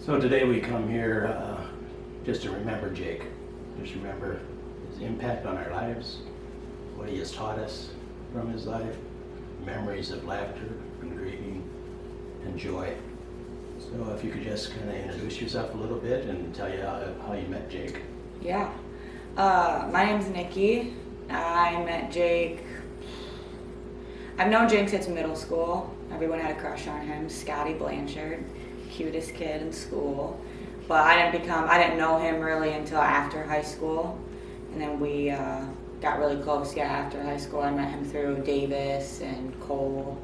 So today we come here just to remember Jake. Just remember his impact on our lives, what he has taught us from his life, memories of laughter and grieving and joy. So if you could just kind of introduce yourself a little bit and tell you how you met Jake. Yeah. My name's Nikki. I met Jake. I've known Jake since middle school. Everyone had a crush on him. Scotty Blanchard, cutest kid in school. But I didn't know him really until after high school. And then we got really close, after high school. I met him through Davis and Cole.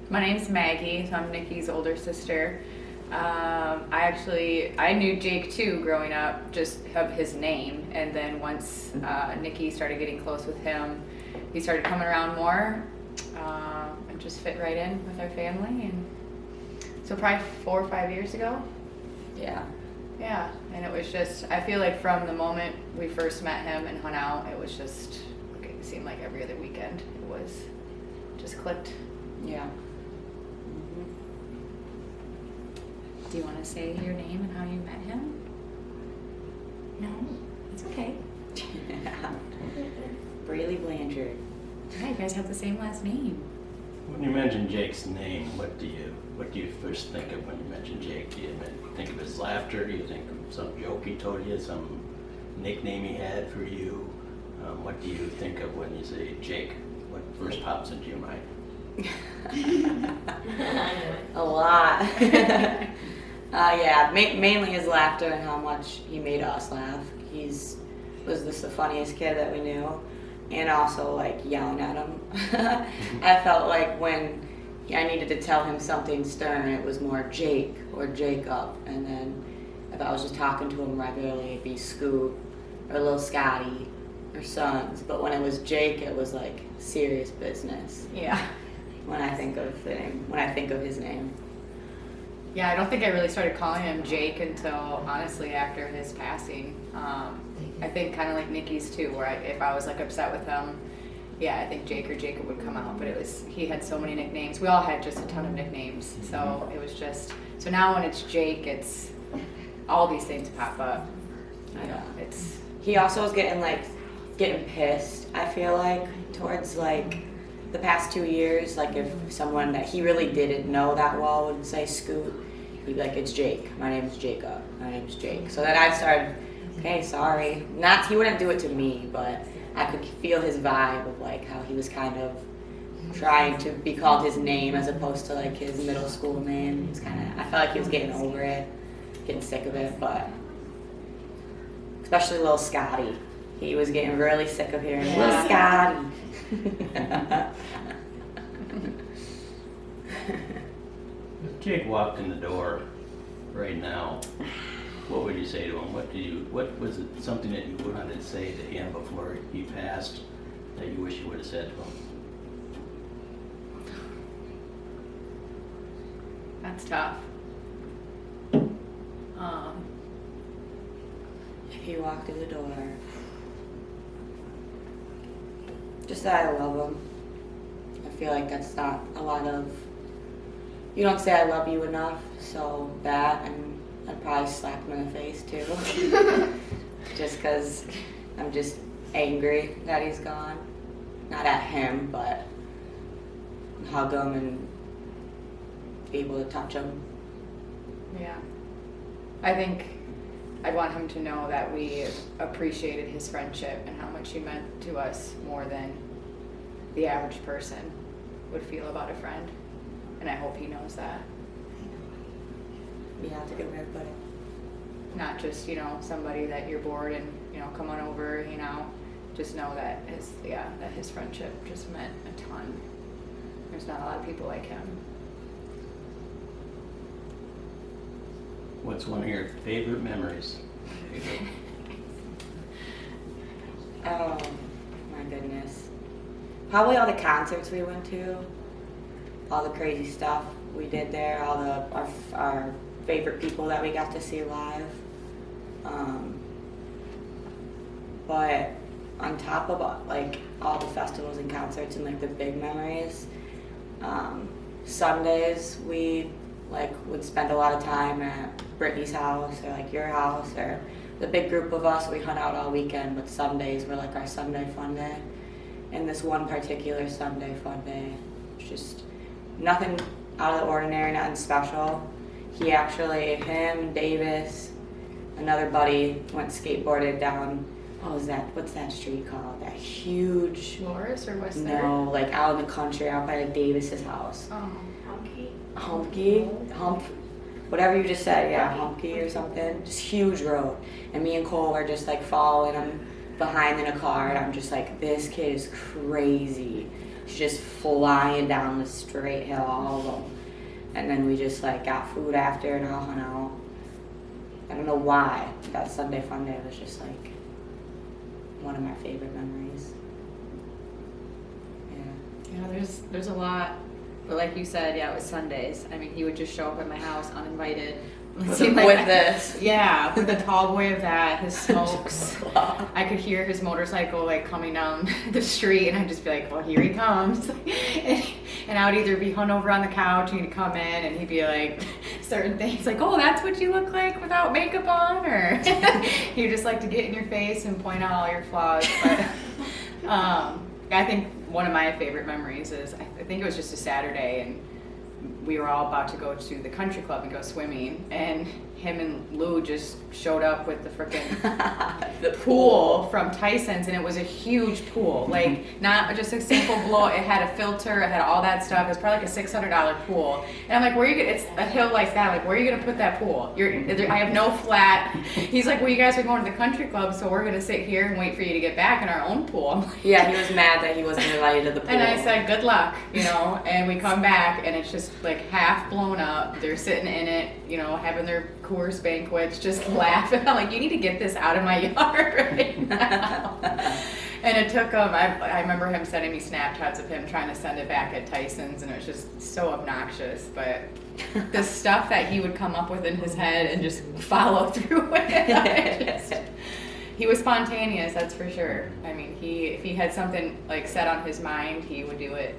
My name's Maggie, so I'm Nikki's older sister. I knew Jake too growing up, just of his name, and then once Nikki started getting close with him, he started coming around more and just fit right in with our family. And so probably 4 or 5 years ago. Yeah. Yeah, and it was just, I feel like from the moment we first met him and hung out, it was just, it seemed like every other weekend. It was just clicked. Yeah. Do you want to say your name and how you met him? No, it's okay. Braley Blanchard. Yeah, you guys have the same last name. When you mention Jake's name, what do you first think of when you mention Jake? Do you think of his laughter? Do you think of some joke he told you, some nickname he had for you? What do you think of when you say Jake? What first pops into your mind? A lot. Mainly his laughter and how much he made us laugh. Was just the funniest kid that we knew, and also like yelling at him. I felt like when I needed to tell him something stern, it was more Jake or Jacob, and then if I was just talking to him regularly, it'd be Scoot or Lil Scotty or Sons. But when it was Jake, it was like serious business. Yeah. When I think of his name. Yeah, I don't think I really started calling him Jake until honestly after his passing. I think kind of like Nikki's too, where if I was like upset with him, I think Jake or Jacob would come out. But he had so many nicknames. We all had just a ton of nicknames, so it was just. So now when it's Jake, it's all these things pop up. He also was getting pissed. I feel like towards like the past 2 years, like if someone that he really didn't know that well would say Scoot, he'd be like, "It's Jake. My name's Jacob. My name's Jake." So then I started, okay, sorry. He wouldn't do it to me, but I could feel his vibe of like how he was kind of trying to be called his name as opposed to like his middle school name. I felt like he was getting over it, getting sick of it, but especially Lil Scotty. He was getting really sick of hearing Lil Scotty. If Jake walked in the door right now, what would you say to him? What was it, something that you wanted to say to him before he passed that you wish you would have said to him? That's tough. If he walked in the door, just that I love him. I feel like that's not a lot of, you don't say I love you enough, so that, and I'd probably slap him in the face too. Just because I'm just angry that he's gone. Not at him, but hug him and be able to touch him. Yeah. I think I'd want him to know that we appreciated his friendship and how much he meant to us more than the average person would feel about a friend. And I hope he knows that. Yeah, that's a good way to put it. Not just, somebody that you're bored and, come on over, just know that his friendship just meant a ton. There's not a lot of people like him. What's one of your favorite memories? Oh my goodness. Probably all the concerts we went to, all the crazy stuff we did there, all our favorite people that we got to see live. But on top of like all the festivals and concerts and like the big memories, Sundays we like would spend a lot of time at Brittany's house or like your house or the big group of us. We hung out all weekend, but Sundays were like our Sunday fun day. And this one particular Sunday fun day, was just nothing out of the ordinary, nothing special. He actually, him, Davis, another buddy went skateboarded down. What's that street called? That huge. Loris or West No, like out in the country, out by like Davis's house. Oh. Hump, whatever you just said, yeah, Humpy or something. Just huge road. And me and Cole were just like following him behind in a car, and I'm just like, this kid is crazy. He's just flying down the straight hill, all of them. And then we just like got food after and all hung out. I don't know why. That Sunday fun day was just like one of my favorite memories. Yeah. Yeah, there's a lot. But like you said, yeah, it was Sundays. I mean, he would just show up at my house uninvited. With this. Yeah, with the tall boy of that, his smokes. I could hear his motorcycle like coming down the street, and I'd just be like, well, here he comes. And I would either be hung over on the couch, and he'd come in, and he'd be like certain things like, oh, that's what you look like without makeup on, or he'd just like to get in your face and point out all your flaws. But I think one of my favorite memories is, I think it was just a Saturday, and we were all about to go to the country club and go swimming, and him and Lou just showed up with the frickin' the pool from Tyson's, and it was a huge pool, like not just a simple blow. It had a filter, it had all that stuff. It was probably like a $600 pool, and I'm like, where are you gonna? It's a hill like that. Like, where are you gonna put that pool? I have no flat. He's like, well, you guys are going to the country club, so we're gonna sit here and wait for you to get back in our own pool. I'm like, Yeah, he was mad that he wasn't invited to the pool. and I said, good luck, and we come back, and it's just like half blown up. They're sitting in it, having their Coors banquets, just laughing. I'm like, you need to get this out of my yard right now. And it took him, I remember him sending me Snapchats of him trying to send it back at Tyson's, and it was just so obnoxious. But the stuff that he would come up with in his head and just follow through with, he was spontaneous, that's for sure. I mean, if he had something like set on his mind, he would do it.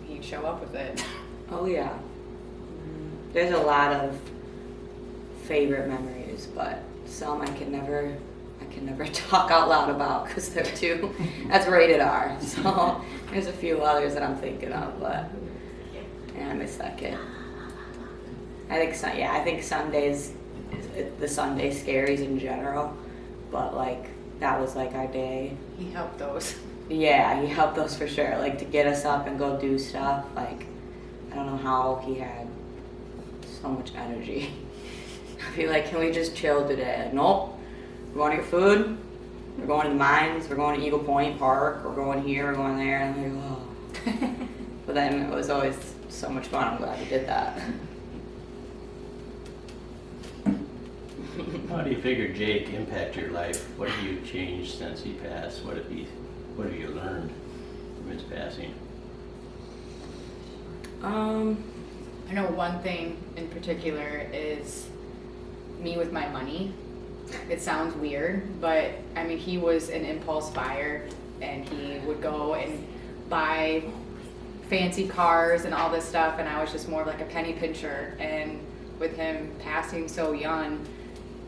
He'd show up with it. Oh yeah. There's a lot of favorite memories, but some I can never talk out loud about because they're that's rated R. So there's a few others that I'm thinking of, but yeah, I miss that kid. I think Sundays, the Sunday scaries in general, but like that was like our day. He helped those. Yeah, he helped those for sure. Like to get us up and go do stuff. Like I don't know how he had so much energy. I'd be like, can we just chill today? Like, nope. We're going to get food. We're going to the mines. We're going to Eagle Point Park. We're going here. We're going there. And I'm like, oh. But then it was always so much fun. I'm glad we did that. How do you figure Jake impact your life? What have you changed since he passed? What have you learned from his passing? I know one thing in particular is me with my money. It sounds weird, but I mean, he was an impulse buyer, and he would go and buy fancy cars and all this stuff, and I was just more of like a penny pincher. And with him passing so young,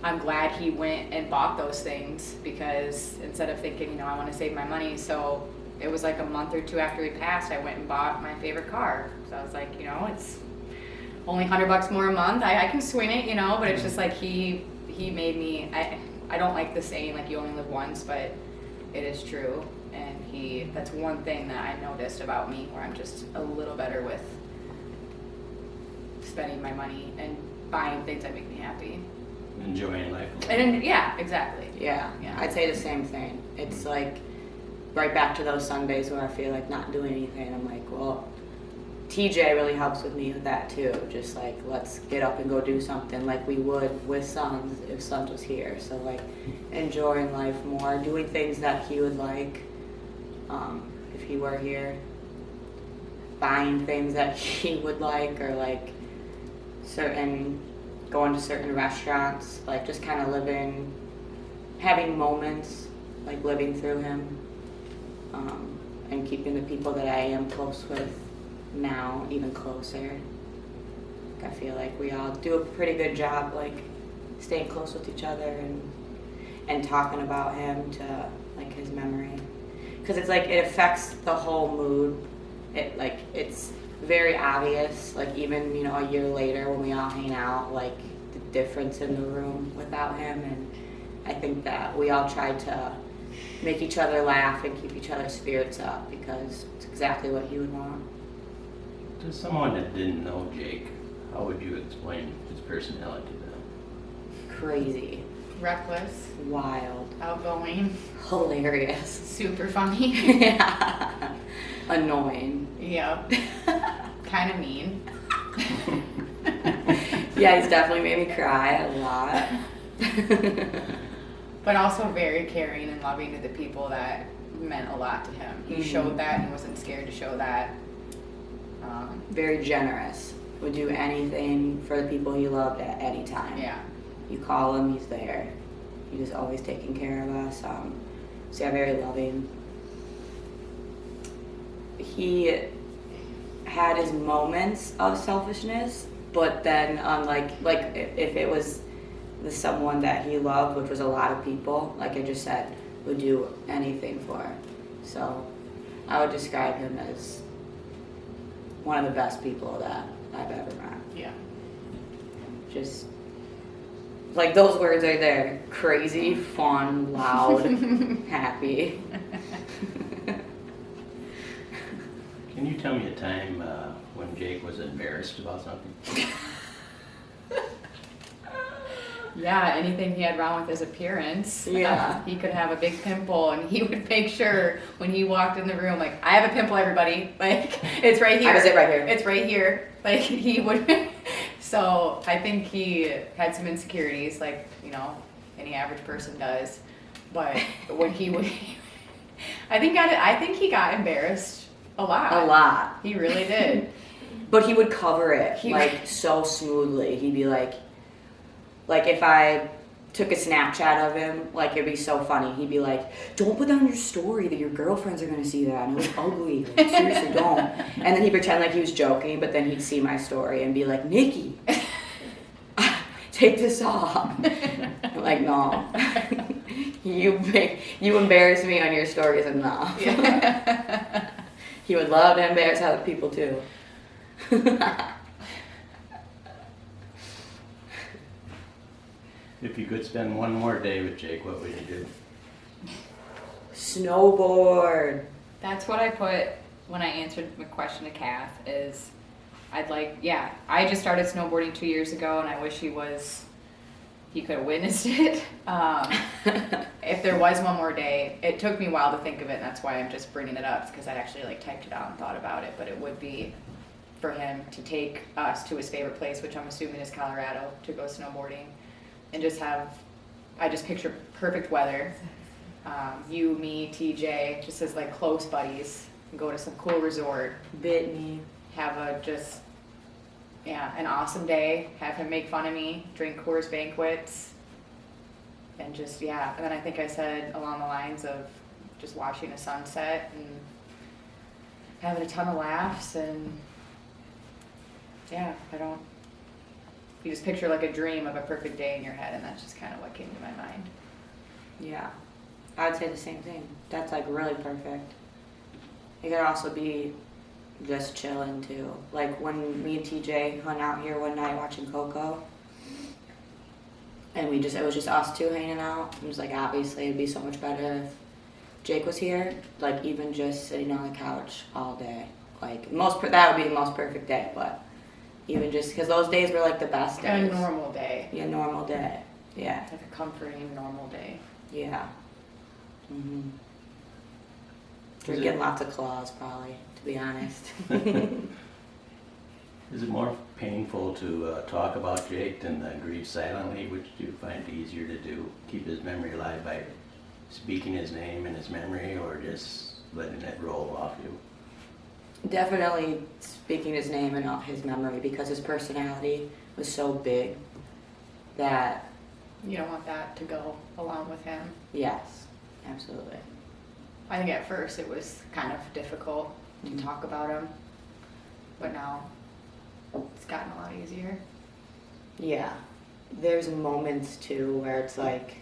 I'm glad he went and bought those things, because instead of thinking, I want to save my money, so it was like a month or two after he passed, I went and bought my favorite car. So I was like, it's only $100 more a month. I can swing it, but it's just like he made me, I don't like the saying like you only live once, but it is true. And that's one thing that I noticed about me, where I'm just a little better with spending my money and buying things that make me happy. Enjoying life a little. And yeah, exactly. Yeah, I'd say the same thing. It's like right back to those Sundays where I feel like not doing anything. I'm like, well, TJ really helps with me with that too. Just like, let's get up and go do something like we would with Sons if Sons was here. So like enjoying life more, doing things that he would like if he were here, buying things that he would like, or like going to certain restaurants, like just kind of having moments, like living through him, and keeping the people that I am close with now even closer. I feel like we all do a pretty good job, like staying close with each other and talking about him to like his memory, because it's like it affects the whole mood. It's very obvious, like even a year later when we all hang out, like the difference in the room without him. And I think that we all tried to make each other laugh and keep each other's spirits up, because it's exactly what he would want. To someone that didn't know Jake, how would you explain his personality to them? Crazy, Reckless, wild, outgoing, hilarious, super funny. yeah, annoying. Yep. Kind of mean. Yeah, he's definitely made me cry a lot. But also very caring and loving to the people that meant a lot to him. He showed that and wasn't scared to show that. Very generous. Would do anything for the people he loved at any time. Yeah. You call him, he's there. He's just always taking care of us. So yeah, very loving. He had his moments of selfishness, but then like if it was the someone that he loved, which was a lot of people, like I just said, would do anything for. So I would describe him as one of the best people that I've ever met. Yeah. Just like those words right there: crazy, fun, loud, happy. Can you tell me a time when Jake was embarrassed about something? Yeah, anything he had wrong with his appearance. Yeah. He could have a big pimple, and he would make sure when he walked in the room, like, I have a pimple, everybody. Like, it's right here. How is it right here? It's right here. Like, he would. So I think he had some insecurities, like, any average person does. But when he would, I think he got embarrassed a lot. A lot. He really did. But he would cover it so smoothly. He'd be like if I took a Snapchat of him, like it'd be so funny. He'd be like, "Don't put that on your story that your girlfriends are gonna see that, and it was ugly. Like, seriously, don't." And then he'd pretend like he was joking, but then he'd see my story and be like, "Nikki, take this off." I'm like, no. You embarrass me on your stories enough. Yeah. He would love to embarrass other people too. If you could spend one more day with Jake, what would you do? Snowboard. That's what I put when I answered my question to Kath is I just started snowboarding 2 years ago, and I wish he could have witnessed it. If there was one more day, it took me a while to think of it, and that's why I'm just bringing it up, because I actually typed it out and thought about it, but it would be for him to take us to his favorite place, which I'm assuming is Colorado, to go snowboarding, and I just picture perfect weather. You, me, TJ, just as close buddies, and go to some cool resort, Bitney. have an awesome day, have him make fun of me, drink Coors Banquets, and and then I think I said along the lines of just watching a sunset and having a ton of laughs, and you just picture a dream of a perfect day in your head, and that's just kind of what came to my mind. Yeah, I would say the same thing. That's really perfect. It could also be just chilling too. Like when me and TJ hung out here one night watching Coco, and it was just us two hanging out. It was obviously it'd be so much better if Jake was here. Even just sitting on the couch all day. That would be the most perfect day, but even just because those days were the best days. A normal day. Yeah, normal day. Yeah. A comforting normal day. Yeah. Mm-hmm. Is We're it- getting lots of claws, probably, to be honest. Is it more painful to talk about Jake than grieve silently? Which do you find easier to do? Keep his memory alive by speaking his name and his memory, or just letting it roll off you? Definitely speaking his name and not his memory, because his personality was so big that, You don't want that to go along with him. yes, absolutely. I think at first it was kind of difficult to talk about him, but now it's gotten a lot easier. Yeah. There's moments too where it's like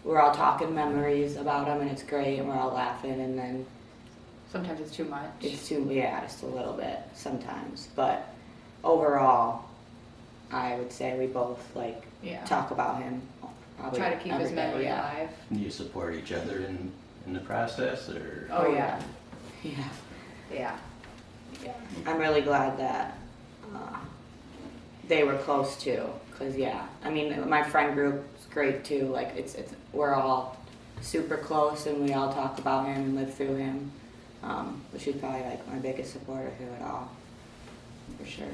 we're all talking memories about him and it's great and we're all laughing, and then Sometimes it's too much. it's too, yeah, just a little bit sometimes. But overall, I would say we both like Yeah. talk about him. Probably Try to keep every his day, memory yeah. alive. Do you support each other in the process, or? Oh, yeah. Yeah. Yeah. I'm really glad that they were close too, cause yeah, I mean my friend group's great too. Like it's we're all super close and we all talk about him and live through him, which is probably like my biggest supporter through it all, for sure.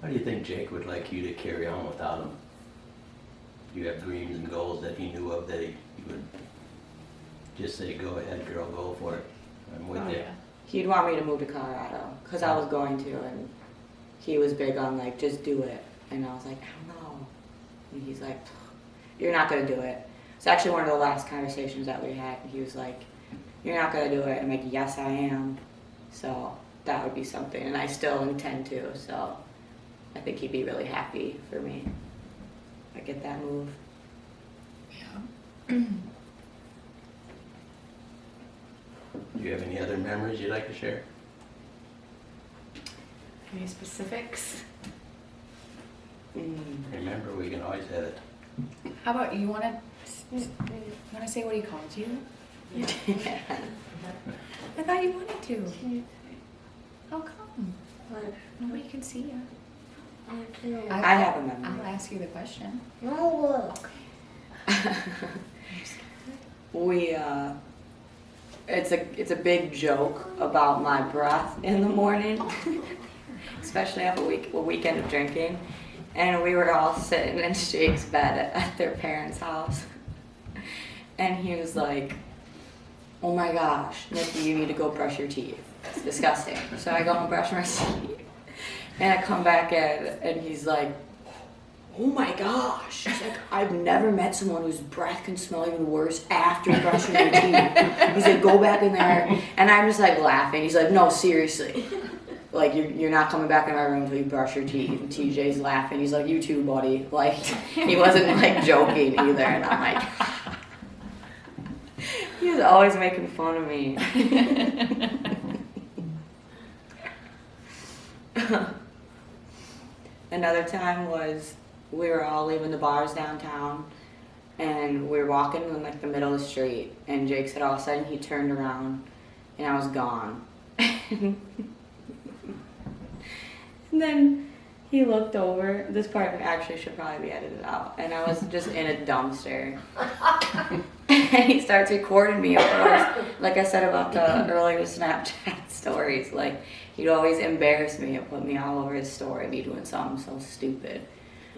How do you think Jake would like you to carry on without him? Do you have dreams and goals that he knew of that he would just say, go ahead, girl, go for it? I'm with Oh, you. yeah. He'd want me to move to Colorado, cause I was going to, and he was big on like just do it, and I was like, I don't know, and he's like, you're not gonna do it. It's actually one of the last conversations that we had. He was like, you're not gonna do it. I'm like, yes, I am. So that would be something, and I still intend to. So I think he'd be really happy for me if I get that move. Yeah. Do you have any other memories you'd like to share? Any specifics? Remember, we can always edit. How about you want to say what he called you? I thought you wanted to. How come? Nobody can see you. I have a memory. I'll ask you the question. No. We it's a big joke about my breath in the morning, especially after a weekend of drinking, and we were all sitting in Jake's bed at their parents' house, and he was like, "Oh my gosh, Nikki, you need to go brush your teeth. It's disgusting." So I go and brush my teeth, and I come back in, and he's like, "Oh my gosh." He's like, I've never met someone whose breath can smell even worse after brushing their teeth. He's like, go back in there. And I'm just like laughing. He's like, no, seriously. Like, you're not coming back in my room until you brush your teeth. And TJ's laughing. He's like, you too, buddy. Like, he wasn't like joking either. And I'm like, he was always making fun of me. Another time was we were all leaving the bars downtown, and we were walking in like the middle of the street, and Jake said all of a sudden he turned around and I was gone. And then he looked over. This part actually should probably be edited out. And I was just in a dumpster. And he starts recording me, of course. Like I said about the earlier Snapchat stories. Like, he'd always embarrass me and put me all over his story, me doing something so stupid.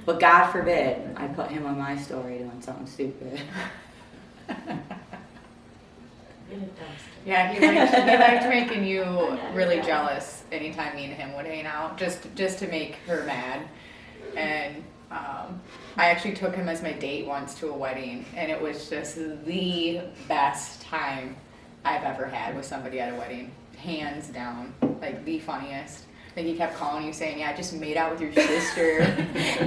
But God forbid I put him on my story doing something stupid. Yeah, he liked making you really jealous anytime me and him would hang out, just to make her mad. And I actually took him as my date once to a wedding, and it was just the best time I've ever had with somebody at a wedding, hands down, like the funniest. I think he kept calling you saying, yeah, I just made out with your sister.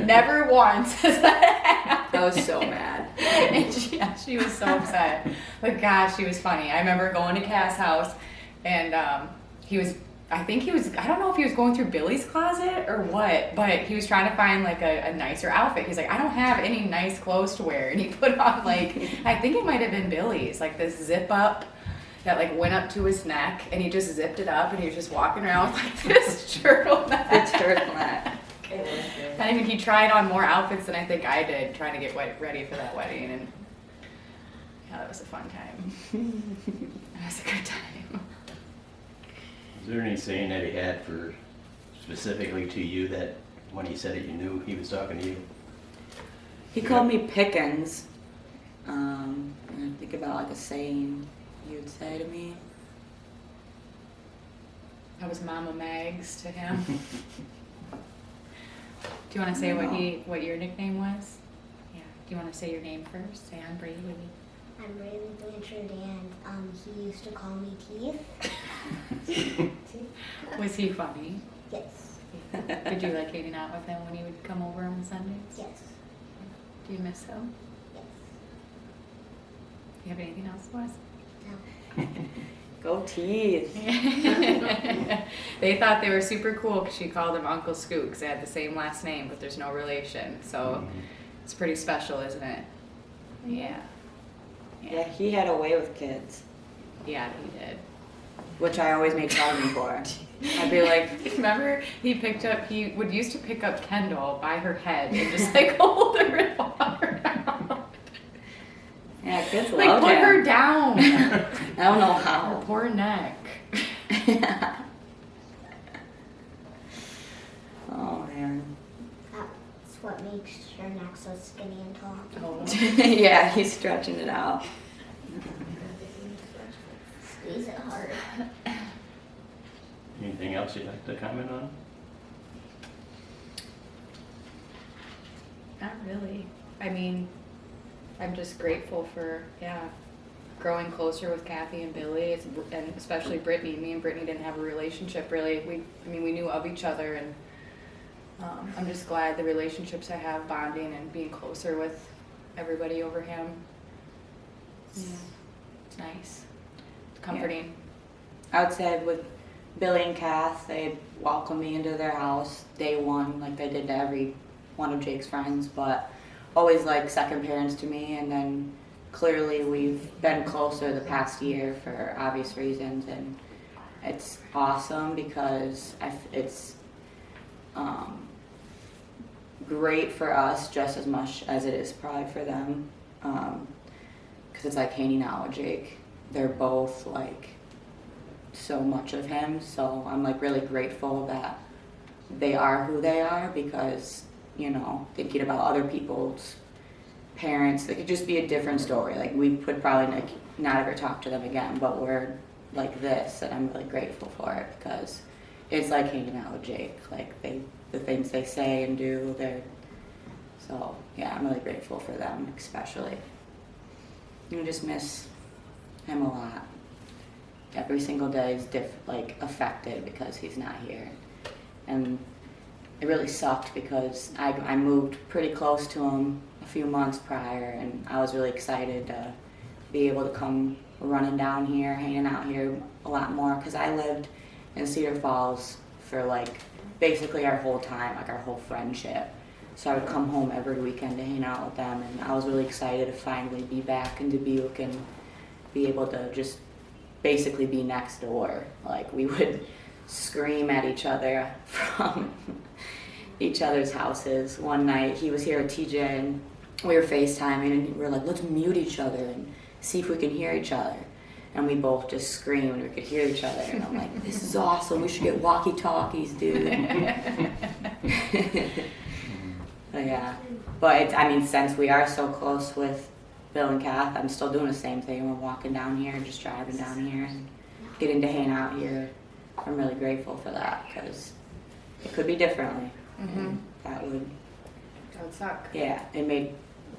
Never once has that happened. I was so mad. And she was so upset. But gosh, she was funny. I remember going to Cass' house, and I don't know if he was going through Billy's closet or what, but he was trying to find like a nicer outfit. He's like, I don't have any nice clothes to wear. And he put on like, I think it might have been Billy's, like this zip up that like went up to his neck, and he just zipped it up, and he was just walking around with like this turtleneck. The turtleneck. I mean, he tried on more outfits than I think I did, trying to get ready for that wedding, and yeah, that was a fun time. That was a good time. Is there any saying that he had for specifically to you that when he said it, you knew he was talking to you? He called me Pickens. And I think about like a saying he would say to me. That was Mama Mags to him. Do you want to say what your nickname was? Yeah. Do you want to say your name first? Say I'm Brady. I'm Braylee Blanchard, and he used to call me Teeth. Was he funny? Yes. Did you like hanging out with him when he would come over on Sundays? Yes. Do you miss him? Yes. Do you have anything else for us? No. Go tease. They thought they were super cool because she called him Uncle Scoot because they had the same last name, but there's no relation. So it's pretty special, isn't it? Yeah. Yeah, he had a way with kids, Yeah, he did. which I always made fun of him for. I'd be like, Remember, he would used to pick up Kendall by her head and just like hold her and walk her around. yeah, kids Like love put him. her down. I don't know Her how. poor neck. Oh man. That's what makes your neck so skinny and tall. Yeah, he's stretching it out. Squeeze it hard. Anything else you'd like to comment on? Not really. I mean, I'm just grateful for, growing closer with Kathy and Billy, and especially Brittany. Me and Brittany didn't have a relationship really. We knew of each other, and I'm just glad the relationships I have, bonding and being closer with everybody over him. Yeah, it's nice. It's comforting. I would say with Billy and Kath, they welcomed me into their house day one, like they did to every one of Jake's friends, but always like second parents to me. And then clearly we've been closer the past year for obvious reasons, and it's awesome because it's great for us just as much as it is probably for them, because it's like hanging out with Jake. They're both like so much of him, so I'm like really grateful that they are who they are, because thinking about other people's parents, it could just be a different story. Like we would probably like not ever talk to them again, but we're like this, and I'm really grateful for it because it's like hanging out with Jake. Like the things they say and do, so yeah, I'm really grateful for them, especially. You just miss him a lot. Every single day is affected because he's not here, and it really sucked because I moved pretty close to him a few months prior, and I was really excited to be able to come running down here, hanging out here a lot more, because I lived in Cedar Falls for like basically our whole time, like our whole friendship. So I would come home every weekend to hang out with them, and I was really excited to finally be back in Dubuque and be able to just basically be next door. Like we would scream at each other from each other's houses. One night he was here at TJ and we were FaceTiming, and we were like, let's mute each other and see if we can hear each other. And we both just screamed, we could hear each other, and I'm like, this is awesome, we should get walkie-talkies, dude. But yeah, since we are so close with Bill and Kath, I'm still doing the same thing. We're walking down here, just driving down here and getting to hang out here. I'm really grateful for that because it could be differently. Mm-hmm. That would suck. Yeah, it made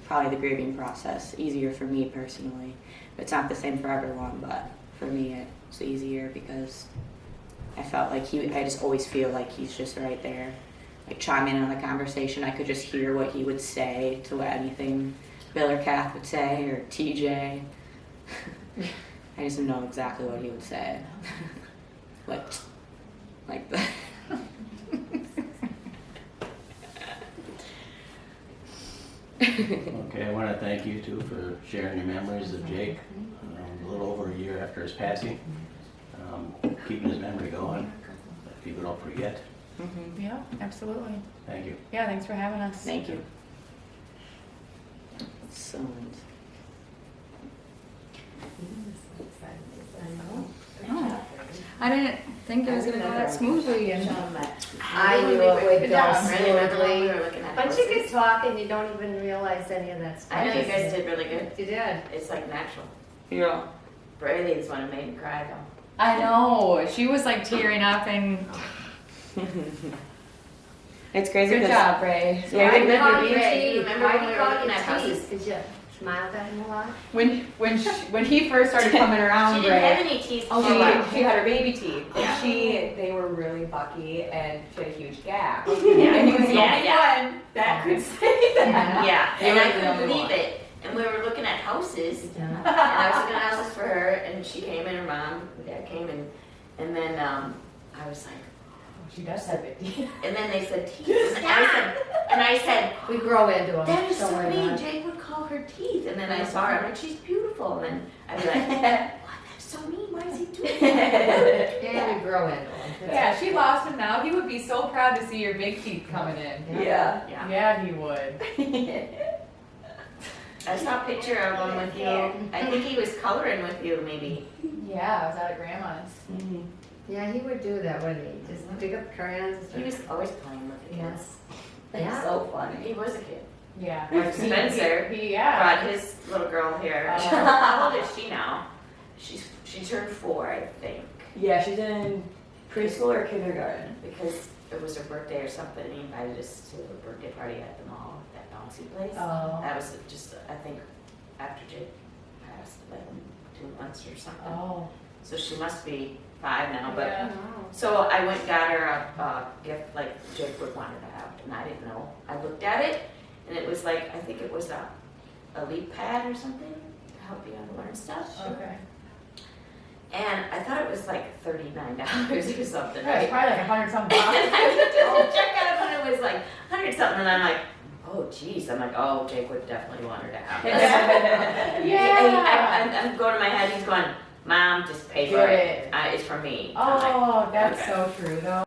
probably the grieving process easier for me personally. It's not the same for everyone, but for me it's easier because I felt like I just always feel like he's just right there, like chiming in on the conversation. I could just hear what he would say to anything Bill or Kath would say, or TJ. I just know exactly what he would say. like that. Okay, I want to thank you two for sharing your memories of Jake a little over a year after his passing. Keeping his memory going, that people don't forget. Mm-hmm. Yeah, absolutely. Thank you. Yeah, thanks for having us. Thank you. So. Oh, I didn't think it was going to go that smoothly. And I knew it would Good go job. smoothly. But Once you get talking, you don't even realize any of that stuff. I know you guys did really good. You did. It's like natural. Yeah. Brayley's one that made me cry though. I know. She was like tearing up, and It's crazy good because job, Bray. So why do you call me Ray. Ray? You remember Why when do we you were call looking you at houses? Cheese? 'Cause Smiled at him a lot. When he first started coming around, She didn't have right? any teeth. Oh, for a while. she had her baby teeth. Yeah. And they were really bucky and she had a huge gap. Yeah. And he was the Yeah, only yeah. one that could say that. Yeah, They and were I the couldn't only believe one. it. And we were looking at houses, Yeah. and I was looking at houses for her, and she came, and her mom, and dad came, and then I was like, She does have big teeth. and then they said teeth, and I said, We grow into them. that is Don't so worry mean. about it. Jake would call her teeth, and then I saw her, I'm like, she's beautiful, and then I'd be like, what? That's so mean. Why is he doing that? Yeah, we grow into them. Yeah, she lost him now. He would be so proud to see your big teeth coming in. Yeah. Yeah. Yeah, he would. I saw a picture of him with you. I think he was coloring with you, maybe. Yeah, I was at grandma's. Yeah, he would do that, wouldn't he? Just pick up crayons and He start. was always playing with the kids. Yeah. So funny. He was a kid. Yeah. Like Spencer Yeah. brought his little girl here. Oh. How old is she now? She turned 4, I think, Yeah, she's in preschool or kindergarten. because it was her birthday or something. And he invited us to a birthday party at the mall, that bouncy place. Oh. That was just, I think, after Jake passed, like 2 months or something. Oh. So she must be 5 now. But Yeah. so I went and got her a gift like Jake would want her to have, and I didn't know. I looked at it, and it was like, I think it was a leap pad or something to help you learn stuff. Okay. And I thought it was like $39 or something. Yeah, it's Right? probably like 100 something And bucks. I looked at the checkout and it was like 100 something, and I'm like, oh geez. I'm like, oh, Jake would definitely want her to have this. Yeah. I'm going to my head. He's going, Mom, just pay for Get it. it. It's for me. I'm like, Oh, that's okay. so true though.